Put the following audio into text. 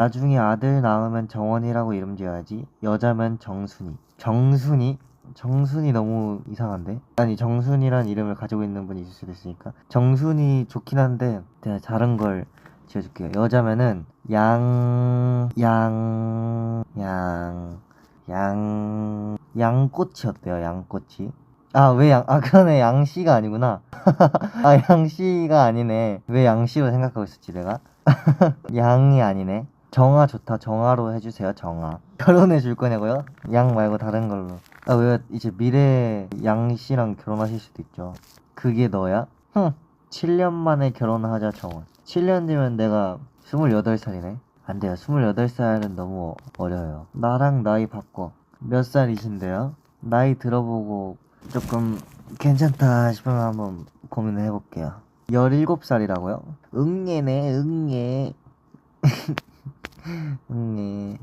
나중에 아들 낳으면 정원이라고 이름 지어야지. 여자면 정순이. 정순이? 정순이 너무 이상한데? 아니, 정순이란 이름을 가지고 있는 분이 있을 수도 있으니까. 정순이 좋긴 한데, 제가 다른 걸 지어줄게요. 여자면은, 양꼬치 어때요? 양꼬치? 아, 왜 그러네. 양씨가 아니구나. 아, 양씨가 아니네. 왜 양씨로 생각하고 있었지, 내가? 양이 아니네. 정아 좋다. 정아로 해주세요. 정아. 결혼해 줄 거냐고요? 양 말고 다른 걸로. 아, 왜 이제 미래 양 씨랑 결혼하실 수도 있죠. 그게 너야? 흥. 7년 만에 결혼하자 정원. 7년 뒤면 내가 28살이네. 안 돼요. 28살은 너무 어려요. 나랑 나이 바꿔. 몇 살이신데요? 나이 들어보고 조금 괜찮다 싶으면 한번 고민을 해볼게요. 17살이라고요? 응애네, 응애. 응애.